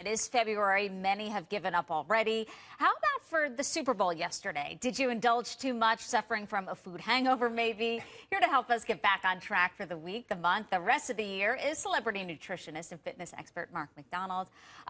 It is February. Many have given up already. How about for the Super Bowl yesterday? Did you indulge too much, suffering from a food hangover maybe? Here to help us get back on track for the week, the month, the rest of the year is celebrity nutritionist and fitness expert Mark McDonald.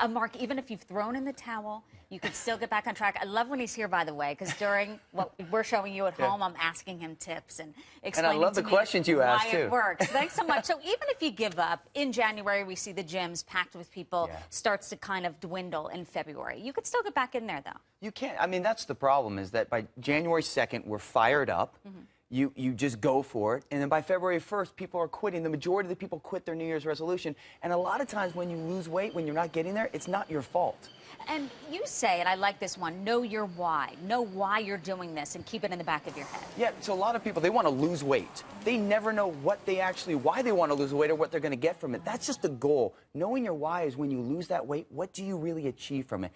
Mark, even if you've thrown in the towel, you could still get back on track. I love when he's here, by the way, because during what we're showing you at home, I'm asking him tips and explaining and I love the questions you ask, why too. It works. Thanks so much. So even if you give up, in January we see the gyms packed with people, starts to kind of dwindle in February. You could still get back in there, though. You can't. I mean, that's the problem, is that by January 2nd, we're fired up. You just go for it. And then by February 1st, people are quitting. The majority of the people quit their New Year's resolution. And a lot of times when you lose weight, when you're not getting there, it's not your fault. And you say, and I like this one, know your why. Know why you're doing this and keep it in the back of your head. Yeah, so a lot of people, they want to lose weight. They never know why they want to lose weight or what they're going to get from it. That's just the goal. Knowing your why is when you lose that weight, what do you really achieve from it?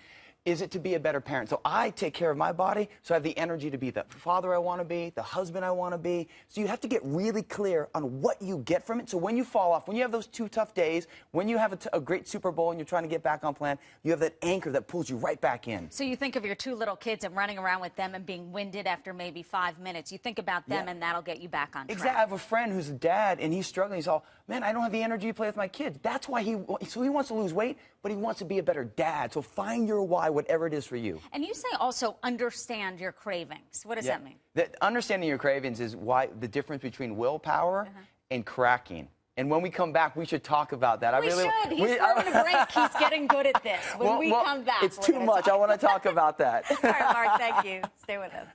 Is it to be a better parent? So I take care of my body, so I have the energy to be the father I want to be, the husband I want to be. So you have to get really clear on what you get from it. So when you fall off, when you have those 2 tough days, when you have a great Super Bowl and you're trying to get back on plan, you have that anchor that pulls you right back in. So you think of your 2 little kids and running around with them and being winded after maybe 5 minutes. You think about them and that'll get you back on track. Exactly. I have a friend who's a dad and he's struggling. He's all, man, I don't have the energy to play with my kids. That's why he wants to lose weight, but he wants to be a better dad. So find your why, whatever it is for you. And you say also understand your cravings. What does that mean? Understanding your cravings is why the difference between willpower and cracking. And when we come back, we should talk about that. We should. He's throwing a break. He's getting good at this. When we come back, it's too much. I want to talk about that. All right, Mark, thank you. Stay with us.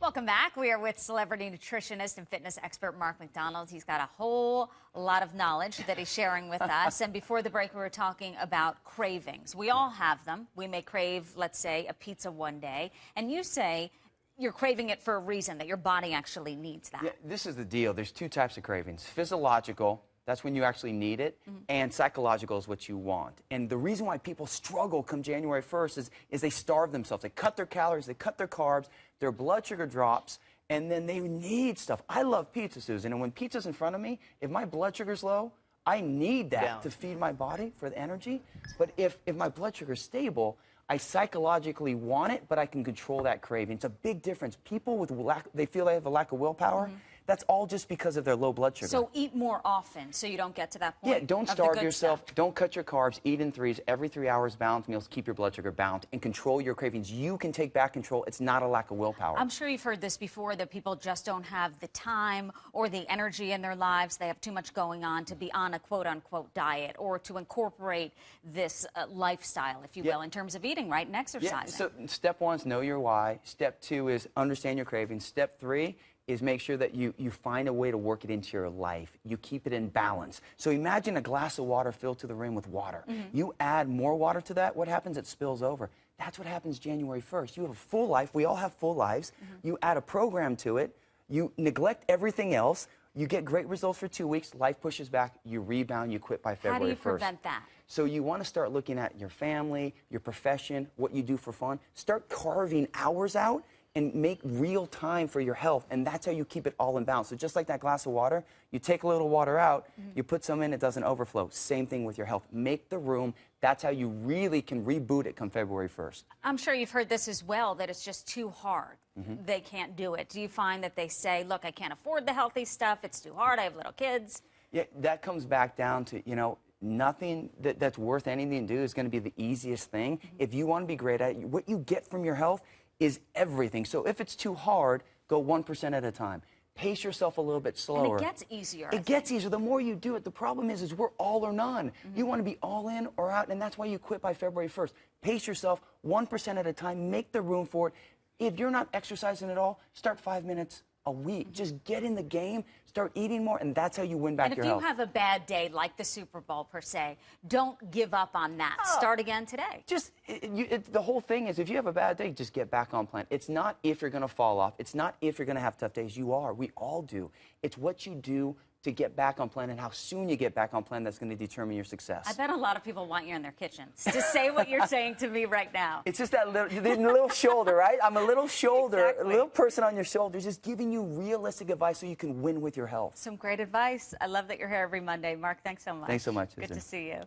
Welcome back. We are with celebrity nutritionist and fitness expert Mark McDonald. He's got a whole lot of knowledge that he's sharing with us. And before the break, we were talking about cravings. We all have them. We may crave, let's say, a pizza one day. And you say you're craving it for a reason, that your body actually needs that. Yeah, this is the deal. There's 2 types of cravings. Physiological, that's when you actually need it, and psychological is what you want. And the reason why people struggle come January 1st is they starve themselves. They cut their calories, they cut their carbs, their blood sugar drops, and then they need stuff. I love pizza, Susan, and when pizza's in front of me, if my blood sugar's low, I need that to feed my body for the energy. But if my blood sugar's stable, I psychologically want it, but I can control that craving. It's a big difference. People with they feel they have a lack of willpower. That's all just because of their low blood sugar. So eat more often so you don't get to that point. Yeah, don't starve yourself. Don't cut your carbs. Eat in 3s. Every 3 hours, balanced meals. Keep your blood sugar balanced and control your cravings. You can take back control. It's not a lack of willpower. I'm sure you've heard this before, that people just don't have the time or the energy in their lives. They have too much going on to be on a quote-unquote diet or to incorporate this lifestyle, if you will, in terms of eating right and exercising. So step 1 is know your why. Step 2 is understand your cravings. Step 3 is make sure that you find a way to work it into your life. You keep it in balance. So imagine a glass of water filled to the rim with water. You add more water to that, what happens? It spills over. That's what happens January 1st. You have a full life. We all have full lives. You add a program to it. You neglect everything else. You get great results for 2 weeks. Life pushes back. You rebound. You quit by February 1st. How do you prevent that? So you want to start looking at your family, your profession, what you do for fun. Start carving hours out and make real time for your health, and that's how you keep it all in balance. So just like that glass of water, you take a little water out, you put some in, it doesn't overflow. Same thing with your health. Make the room. That's how you really can reboot it come February 1st. I'm sure you've heard this as well, that it's just too hard. They can't do it. Do you find that they say, look, I can't afford the healthy stuff, it's too hard, I have little kids? Yeah, that comes back down to, nothing that's worth anything to do is going to be the easiest thing. If you want to be great at it, what you get from your health is everything. So if it's too hard, go 1% at a time. Pace yourself a little bit slower. And it gets easier. It gets easier. The more you do it, the problem is we're all or none. You want to be all in or out, and that's why you quit by February 1st. Pace yourself 1% at a time. Make the room for it. If you're not exercising at all, start 5 minutes a week. Just get in the game, start eating more, and that's how you win back your health. And if you have a bad day, like the Super Bowl per se, don't give up on that. Start again today. The whole thing is, if you have a bad day, just get back on plan. It's not if you're going to fall off. It's not if you're going to have tough days. You are. We all do. It's what you do to get back on plan and how soon you get back on plan that's going to determine your success. I bet a lot of people want you in their kitchens to say what you're saying to me right now. It's just that little shoulder, right? I'm a little shoulder, Exactly. a little person on your shoulder, just giving you realistic advice so you can win with your health. Some great advice. I love that you're here every Monday. Mark, thanks so much. Thanks so much, Susan. Good to see you.